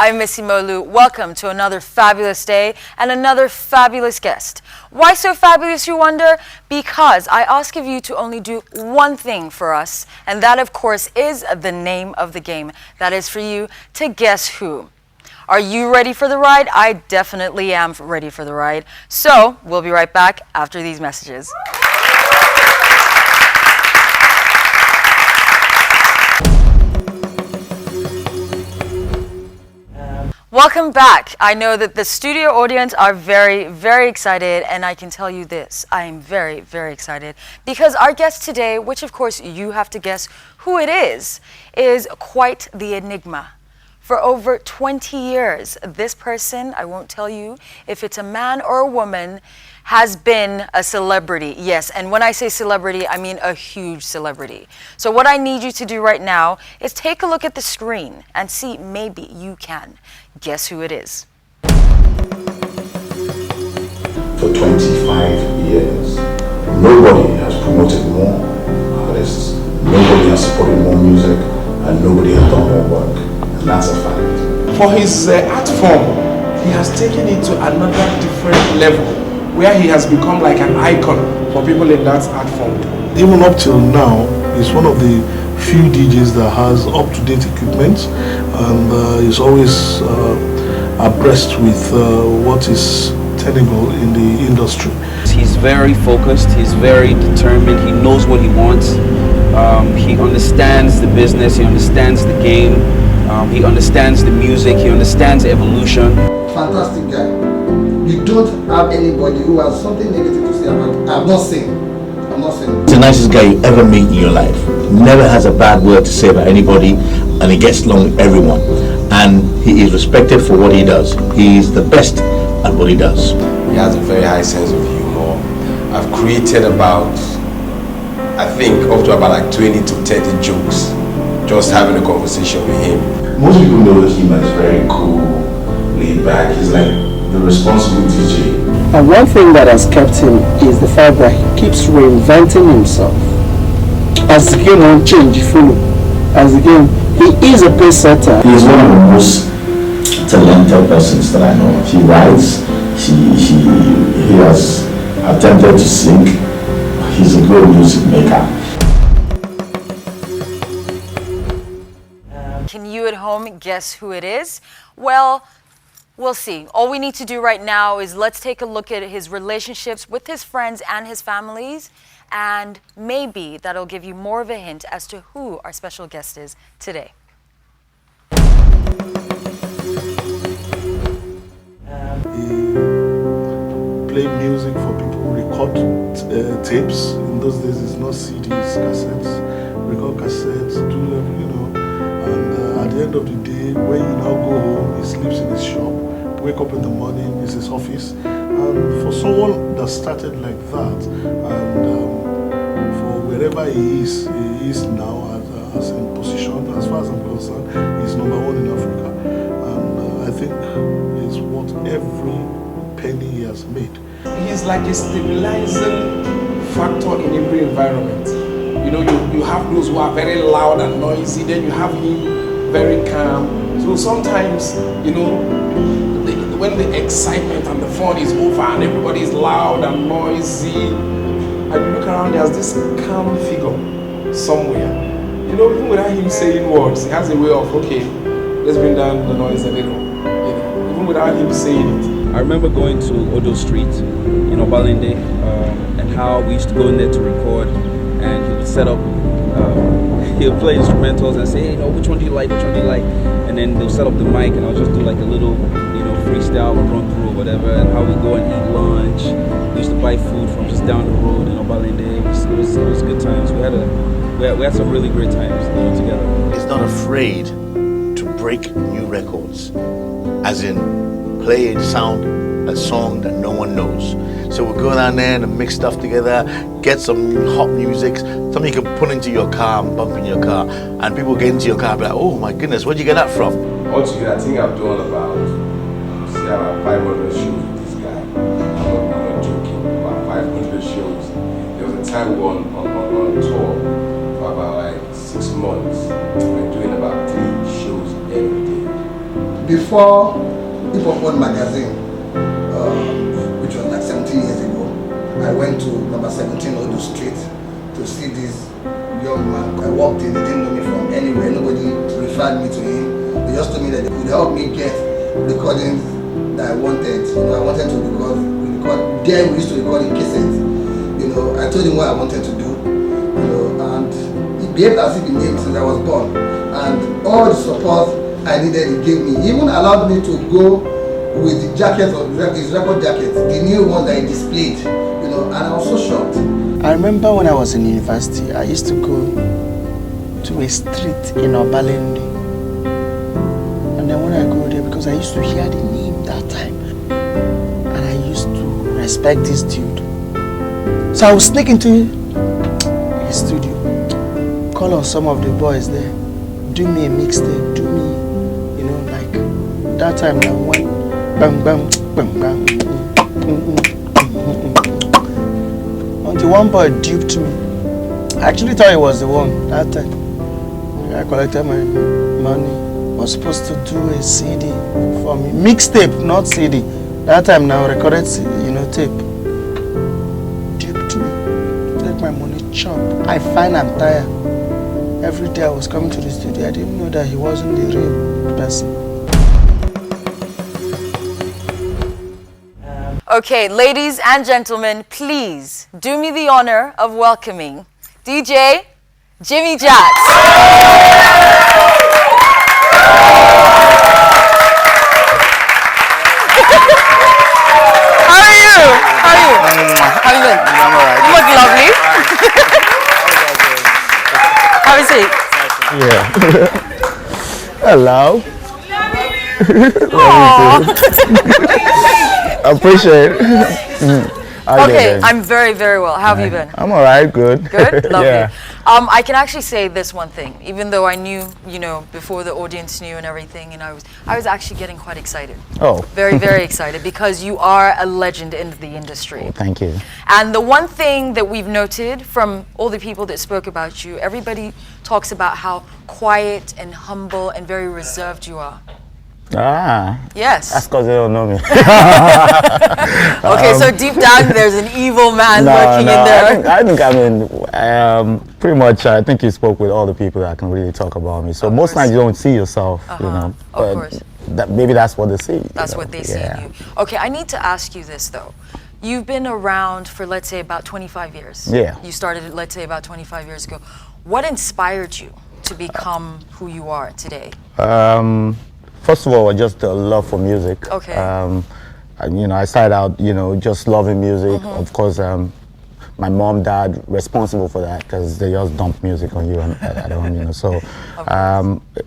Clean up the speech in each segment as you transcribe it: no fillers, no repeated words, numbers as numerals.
I'm Missy Molu. Welcome to another fabulous day and another fabulous guest. Why so fabulous, you wonder? Because I ask of you to only do one thing for us, and that, of course, is the name of the game. That is for you to guess who. Are you ready for the ride? I definitely am ready for the ride. So we'll be right back after these messages. Welcome back. I know that the studio audience are very, very excited, and I can tell you this, I am very, very excited because our guest today, which of course you have to guess who it is quite the enigma. For over 20 years, this person, I won't tell you if it's a man or a woman, has been a celebrity. Yes, and when I say celebrity, I mean a huge celebrity. So what I need you to do right now is take a look at the screen and see maybe you can guess who it is. For 25 years, nobody has promoted more artists, nobody has supported more music, and nobody has done more work. And that's a fact. For his art form, he has taken it to another different level, where he has become like an icon for people in that art form. Even up till now, he's one of the few DJs that has up-to-date equipment, and is always abreast with what is tenable in the industry. He's very focused, he's very determined, he knows what he wants, he understands the business, he understands the game, he understands the music, he understands evolution. Fantastic guy. You don't have anybody who has something negative to say about him. I'm not saying. He's the nicest guy you ever meet in your life. Never has a bad word to say about anybody, and he gets along with everyone. And he is respected for what he does. He is the best at what he does. He has a very high sense of humor. I've created about, I think, up to about like 20 to 30 jokes just having a conversation with him. Most people know that he is very cool, laid back. He's like the responsible DJ. And one thing that has kept him is the fact that he keeps reinventing himself. As the game won't change, follow. As the game, he is a pace setter. He is one of the most talented persons that I know. He writes, he has attempted to sing. He's a good music maker. Can you at home guess who it is? Well, we'll see. All we need to do right now is let's take a look at his relationships with his friends and his families, and maybe that'll give you more of a hint as to who our special guest is today. He played music for people, record tapes. In those days, it's not CDs, cassettes, record cassettes, and at the end of the day, when you now go home, he sleeps in his shop, wake up in the morning, is his office. And for someone that started like that, and for wherever he is now as in position, as far as I'm concerned, he's number one in Africa. And I think it's what every penny he has made. He's like a stabilizing factor in every environment. You know, you have those who are very loud and noisy, then you have him very calm. So sometimes, you know, when the excitement and the fun is over and everybody is loud and noisy, and you look around, there's this calm figure somewhere. You know, even without him saying words, he has a way of, okay, let's bring down the noise a little. You know, even without him saying it. I remember going to Odo Street in Obalende, and how we used to go in there to record, and he would set up, he would play instrumentals and say, hey, no, which one do you like, and then they'll set up the mic, and I'll just do like a little, freestyle or run through or whatever, and how we go and eat lunch. We used to buy food from just down the road in Obalende. It was good times. We had some really great times together. He's not afraid to break new records, as in play a song that no one knows. So we'll go down there and mix stuff together, get some hot music, something you can put into your car and bump in your car, and people get into your car and be like, oh my goodness, where'd you get that from? Altogether, I think I've done about 500 shows with this guy. I'm not joking, about 500 shows. There was a time we were on tour for about like 6 months. We were doing about 3 shows every day. Before before Hip Hop One magazine, which was like 17 years ago, I went to number 17 Odo Street to see this young man. I walked in, they didn't know me from anywhere, nobody referred me to him. They just told me that they could help me get recordings that I wanted. You know, I wanted to record. There we used to record in cassettes. You know, I told him what I wanted to do. You know, and he behaved as if he knew me since I was born. And all the support I needed, he gave me. He even allowed me to go with the jacket of his record jacket, the new one that he displayed. You know, and I was so shocked. I remember when I was in university, I used to go to a street in Obalende. And then when I go there, because I used to hear the name that time, and I used to respect this dude. So I would sneak into his studio, call on some of the boys there, do me a mixtape, do me, you know, like that time now when bang bang bang bang. Until one boy duped me. I actually thought he was the one that time. I collected my money. I was supposed to do a CD for me. Mixtape, not CD. That time now recorded, you know, tape. Duped me. Take my money, chop. I find I'm tired. Every day I was coming to the studio. I didn't know that he wasn't the real person. Okay, ladies and gentlemen, please do me the honor of welcoming DJ Jimmy Jacks. How are you? How you been? I'm alright. You look lovely. Have a seat. Yeah. Hello. I appreciate it. Okay, I'm very, very well. How have you been? I'm alright, good. Good? Lovely. Yeah. I can actually say this one thing, even though I knew, you know, before the audience knew and everything, and I was actually getting quite excited. Oh. Very, very excited, because you are a legend in the industry. Oh, thank you. And the one thing that we've noted from all the people that spoke about you, everybody talks about how quiet and humble and very reserved you are. Ah. Yes. That's because they don't know me. Okay, so deep down there's an evil man working in there. I think I mean, pretty much, I think you spoke with all the people that can really talk about me. So most times you don't see yourself, you know. Of course. Maybe that's what they see. That's what they see in you. Okay, I need to ask you this though. You've been around for, let's say, about 25 years. Yeah. You started, let's say, about 25 years ago. What inspired you to become who you are today? First of all, just a love for music. Okay. And, you know, I started out, you know, just loving music. Of course, my mom, dad, responsible for that because they just dump music on you at home, you know. So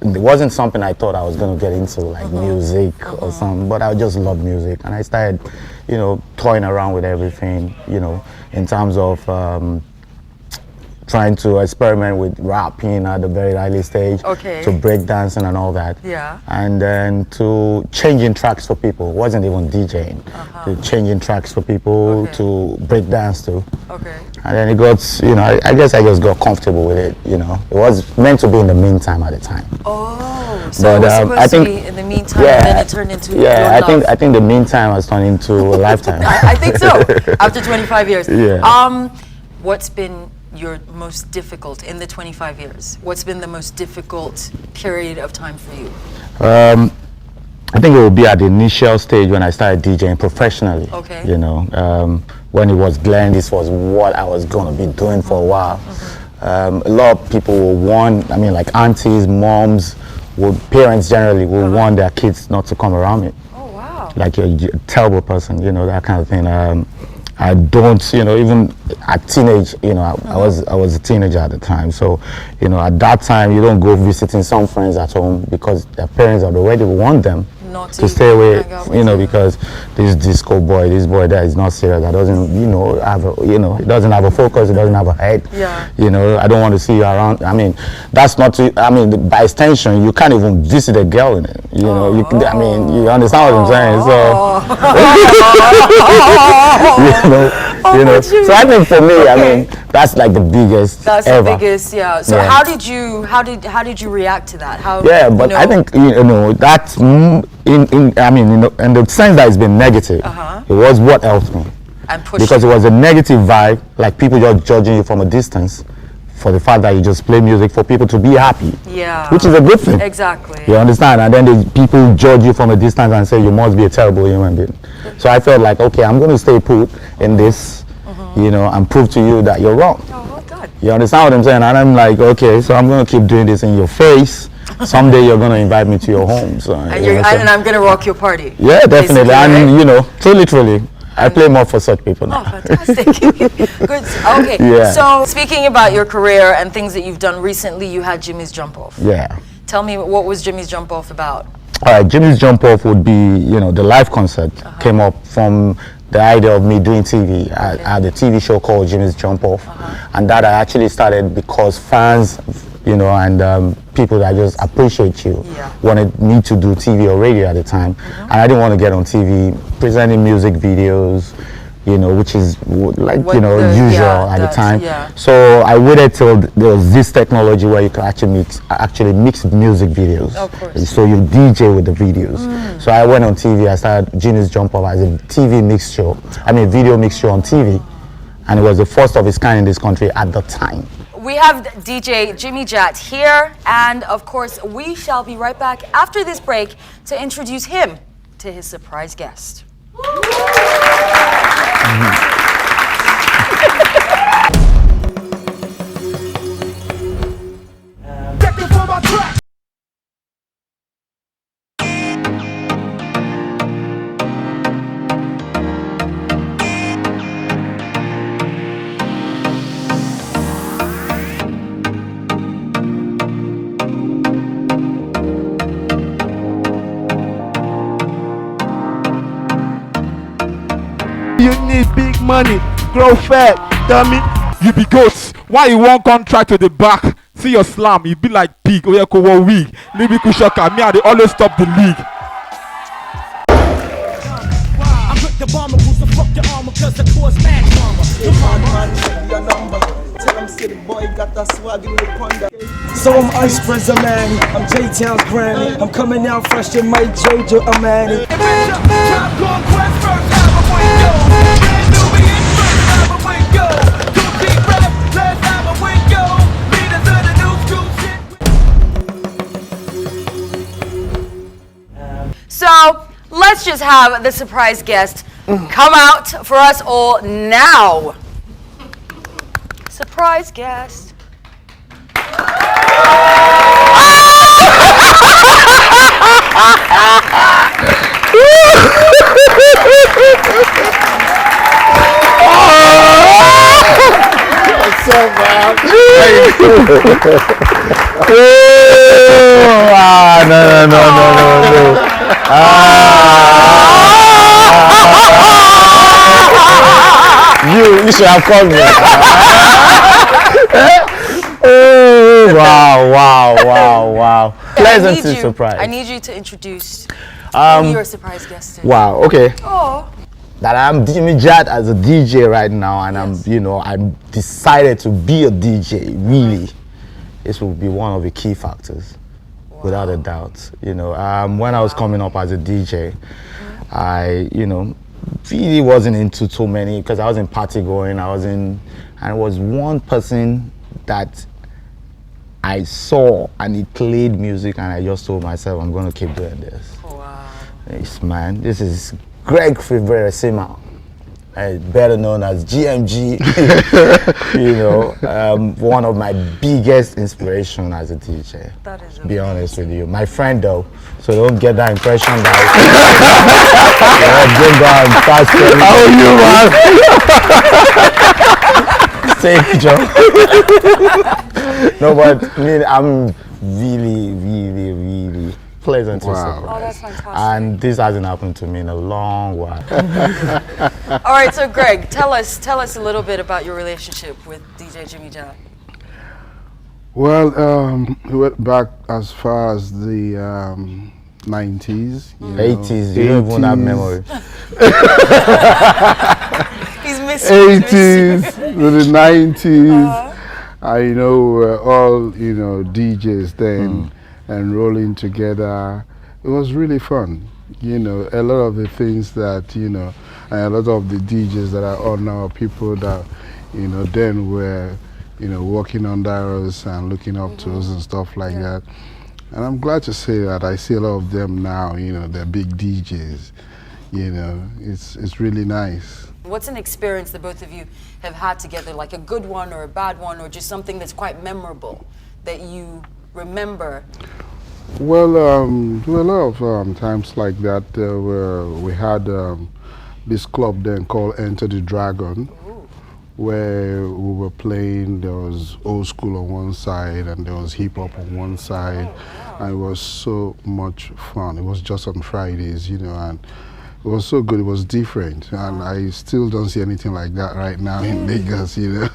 it wasn't something I thought I was going to get into, like music or something, but I just love music. And I started, you know, toying around with everything, you know, in terms of trying to experiment with rapping at the very early stage, to break dancing and all that. Yeah. And then to changing tracks for people. It wasn't even DJing. To changing tracks for people to break dance to. Okay. And then it got, you know, I guess I just got comfortable with it, you know. It was meant to be in the meantime at the time. Oh, so it was supposed to be in the meantime, and then it turned into your love. I think the meantime has turned into a lifetime. I think so, after 25 years. Yeah. What's been your most difficult in the 25 years? What's been the most difficult period of time for you? I think it would be at the initial stage when I started DJing professionally. Okay. You know, when it was Glenn, this was what I was going to be doing for a while. A lot of people will warn, I mean, like aunties, moms, parents generally will warn their kids not to come around me. Oh, wow. Like you're a terrible person, you know, that kind of thing. I don't, you know, even at teenage, you know, I was a teenager at the time. So, you know, at that time, you don't go visiting some friends at home because their parents had already warned them not to stay away, you know, because this disco boy, this boy that is not serious, that doesn't, you know, have a, you know, he doesn't have a focus, he doesn't have a head. Yeah. You know, I don't want to see you around. I mean, that's not, I mean, by extension, you can't even visit a girl in it. You know, you, I mean, you understand what I'm saying? So, you know, so I think for me, I mean, that's like the biggest That's ever. the biggest, yeah. So Yeah. how did you react to that? How? Yeah, but I think that's in the sense that it's been negative. It was what helped me And pushed because you. it was a negative vibe, like people just judging you from a distance for the fact that you just play music for people to be happy. Yeah. Which is a good thing. Exactly. You understand? And then people judge you from a distance and say you must be a terrible human being. So I felt like, okay, I'm going to stay put in this, and prove to you that you're wrong. Oh, well done. You understand what I'm saying? And I'm like, okay, so I'm going to keep doing this in your face. Someday you're going to invite me to your home. So, And I'm gonna rock your party. yeah, definitely. basically, And, right? so literally, I play more for such people now. Oh, fantastic. Good. Okay. Yeah. So speaking about your career and things that you've done recently, you had Jimmy's Jump Off. Yeah. Tell me, what was Jimmy's Jump Off about? All right, Jimmy's Jump Off would be, the live concert came up from the idea of me doing TV. I had a TV show called Jimmy's Jump Off, and that I actually started because fans, and people that just appreciate you wanted me to do TV or radio at the time, and I didn't want to get on TV presenting music videos, which is usual at the time. Yeah. So I waited till there was this technology where you could actually mix music videos. Of course. So you DJ with the videos. So I went on TV. I started Jimmy's Jump Off as a TV mix show. Video mix show on TV, and it was the first of its kind in this country at the time. We have DJ Jimmy Jat here, and of course, we shall be right back after this break to introduce him to his surprise guest. You need big money, grow fat, dummy. You be goats. Why you want contract to the back? See your slam, you be like pig. Oh yeah, go 1 week. Leave me kushaka. Me, I they always stop the league. I put the bomber, boost the fuck your armor, cause the course mad drama. You man, your number. Tell them city boy got that swag in the ponder. So I'm Ice Prince, man. I'm J-Town's granny. I'm coming out fresh to Mike Jojo, I'm at it. So let's just have the surprise guest come out for us all now. Surprise guest. What's up, man? No. You should have called me. Oh, wow. Pleasant to surprise. I need you to introduce who your surprise guest is. Wow, okay. Oh. That I'm Jimmy Jat as a DJ right now, and I'm decided to be a DJ, really. This will be one of the key factors, without a doubt. When I was coming up as a DJ, I, really wasn't into too many, because I was in party going, and it was one person that I saw, and he played music, and I just told myself, I'm going to keep doing this. Wow. This is Gguess Verisima, better known as GMG. One of my biggest inspiration as a DJ. That is be honest with you, my friend though, so don't get that impression that no, but I'm really pleasant to surprise. Oh, that's fantastic. And this hasn't happened to me in a long while. All right, so Greg, tell us a little bit about your relationship with DJ Jimmy Jat. Well, we went back as far as the 90s. 80s, you don't even have memory. He's miss you. 80s, the 90s. I know we're all, DJs then and rolling together. It was really fun. A lot of the things that, and a lot of the DJs that are on now are people that, then were, working under us and looking up to us and stuff like that. And I'm glad to say that I see a lot of them now, they're big DJs. It's really nice. What's an experience that both of you have had together, like a good one or a bad one, or just something that's quite memorable that you remember? Well, there were a lot of times like that where we had this club then called Enter the Dragon, where we were playing. There was old school on one side and there was hip hop on one side, and it was so much fun. It was just on Fridays, and it was so good. It was different, and I still don't see anything like that right now in Lagos. Do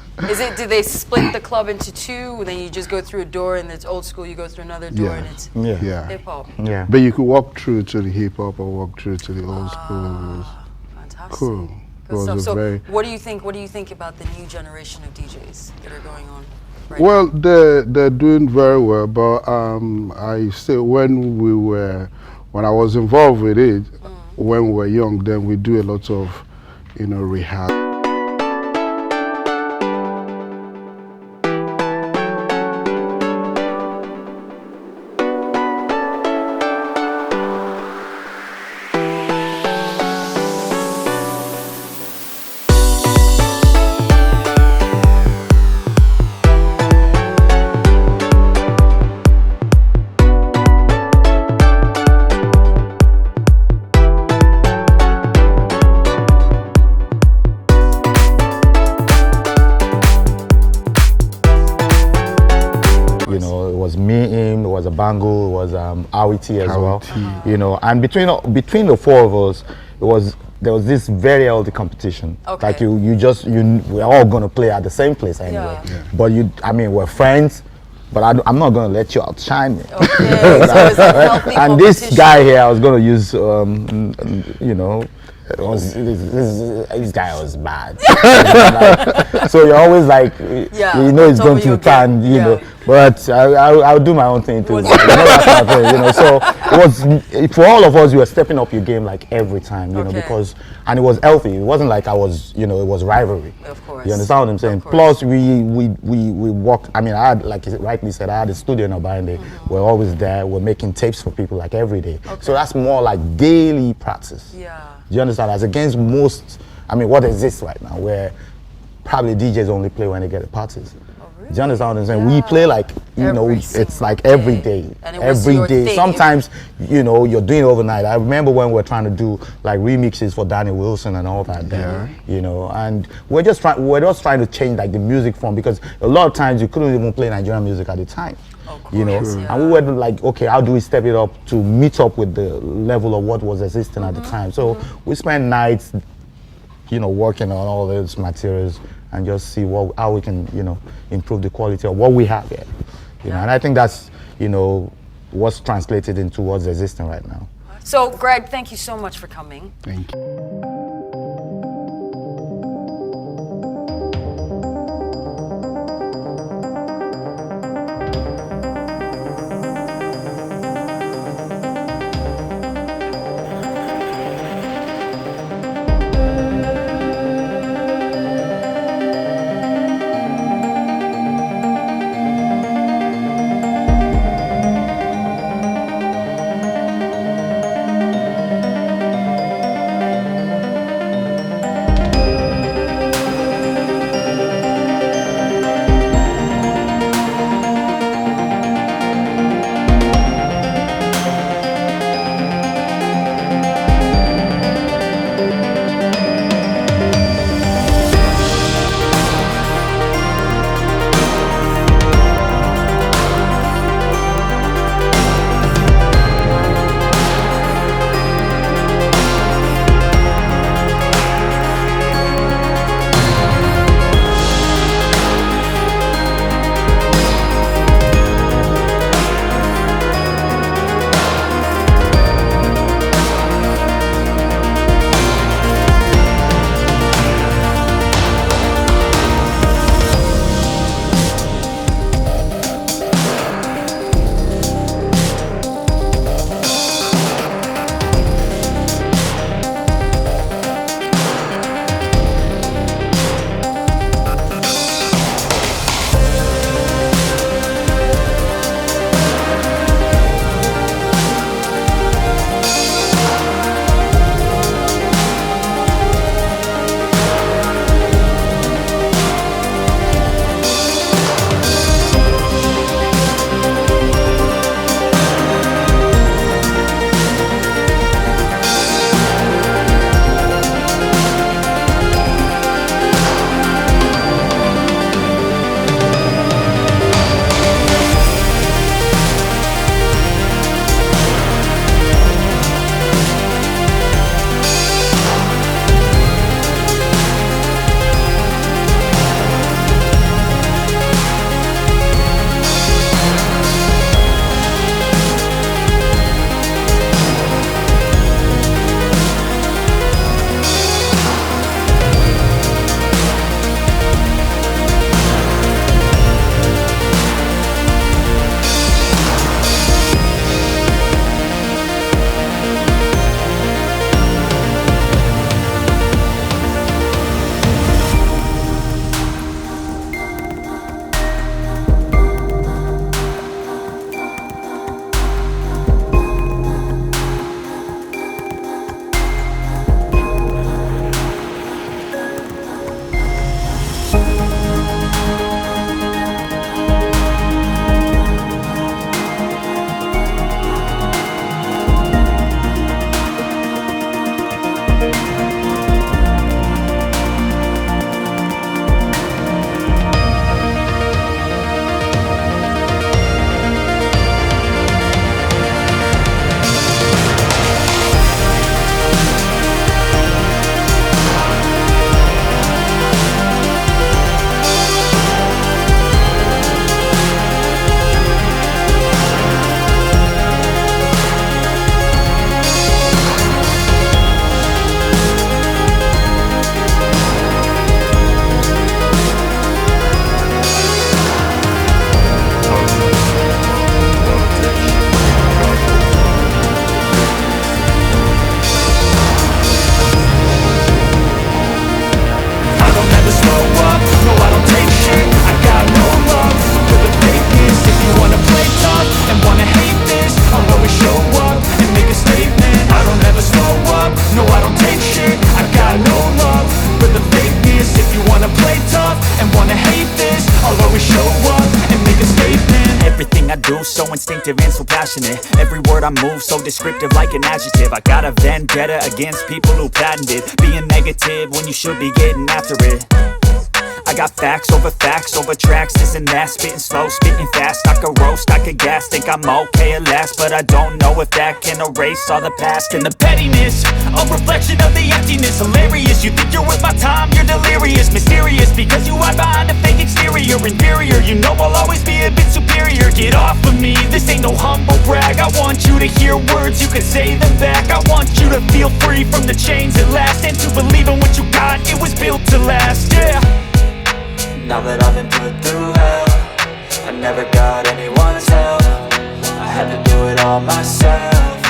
they split the club into two? Then you just go through a door, and it's old school. You go through another door, and it's hip hop. Yeah. But you could walk through to the hip hop or walk through to the old school. It was Fantastic. cool. Good stuff. So, what do you think? What do you think about the new generation of DJs that are going on? Right well, now? they're doing very well, but I say when I was involved with it, when we were young, then we do a lot of, rehab. Bango, was Awiti as well, and between the four of us, there was this very healthy competition. Okay. Like we're all gonna play at the same place anyway. Yeah. But we're friends, but I'm not gonna let you outshine me. Okay. So it's a healthy and this guy here, I was gonna use, this guy was bad. So you're always like, it's going to turn, know. But I'll do my own thing too. So it was for all of us. You were stepping up your game like every time, because it was healthy. It wasn't like I was, it was rivalry. Of course. You understand what I'm saying? Plus we worked. I had, like you rightly said, I had a studio in Obande. We're always there. We're making tapes for people like every day. Okay. So that's more like daily practice. Yeah. Do you understand? As against most, what exists right now, where probably DJs only play when they get at parties. Oh, really? Do you understand what I'm saying? Yeah. We play like, it's like every day. Every day. Sometimes, you're doing it overnight. I remember when we were trying to do like remixes for Danny Wilson and all that. And we're just trying to change like the music form, because a lot of times you couldn't even play Nigerian music at the time. And we were like, okay, how do we step it up to meet up with the level of what was existing at the time? So we spent nights, working on all those materials and just see how we can, improve the quality of what we have here. And I think that's, what's translated into what's existing right now. So, Greg, thank you so much for coming. Thank you. do, so instinctive and so passionate. Every word I move so descriptive like an adjective. I got a vendetta against people who patented being negative when you should be getting after it. I got facts over tracks, this and that. Spitting slow, spitting fast, I could roast, I could gas. Think I'm okay at last, but I don't know if that can erase all the past. And the pettiness, a reflection of the emptiness. Hilarious, you think you're worth my time, you're delirious. Mysterious, because you hide behind a fake exterior. Inferior, you know I'll always be a bit superior. Get off of me, this ain't no humble brag. I want you to hear words, you can say them back. I want you to feel free from the chains at last, and to believe in what you got, it was built to last, yeah. Now that I've been put through hell, I never got anyone's help. I had to do it all myself.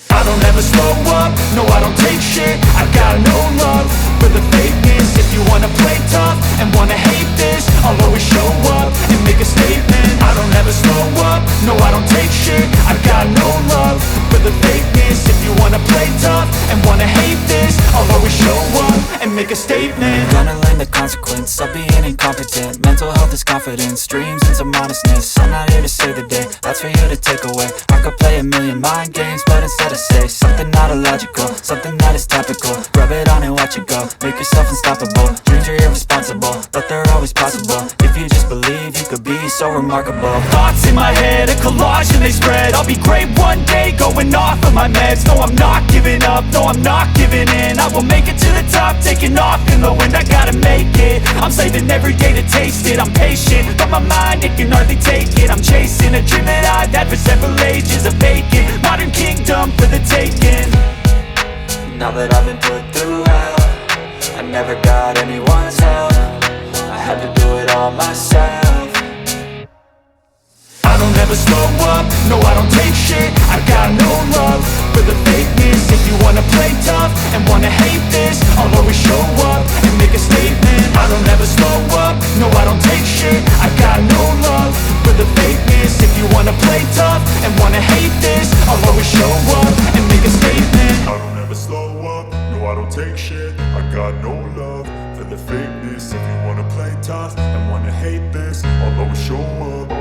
I don't ever slow up, no I don't take shit. I got no love for the fakeness. If you wanna play tough and wanna hate this, I'll always show up and make a statement. I don't ever slow up, no I don't take shit. I got no love for the fakeness. If you wanna play tough and wanna hate this, I'll always show up and make a statement. Gonna learn the consequence of being incompetent. Mental health is confidence, dreams into modestness. I'm not here to save the day, that's for you to take away. I could play a million mind games, but instead I say something not illogical, something that is topical. Rub it on and watch it go, make yourself unstoppable. Dreams are irresponsible, but they're always possible. If you just believe, you could be so remarkable. Thoughts in my head, a collage and they spread. I'll be great one day, going off of my meds. No, I'm not giving up, no, I'm not giving in. I will make it to the top, taking off in the wind. I gotta make it, I'm saving every day to taste it. I'm patient, but my mind, it can hardly take it. I'm chasing a dream that I've had for several ages. A vacant, modern kingdom for the taking. Now that I've been put through hell, I never got anyone's help. I had to do it all myself. I don't ever slow up, no I don't take shit. I got no love for the fakeness. If you wanna play tough and wanna hate this, I'll always show up and make a statement. I don't ever slow up, no I don't take shit. I got no love for the fakeness. If you wanna play tough and wanna hate this, I'll always show up and make a statement. I don't ever slow up, no I don't take shit. I got no love for the fakeness. If you wanna play tough and wanna hate this, I'll always show up.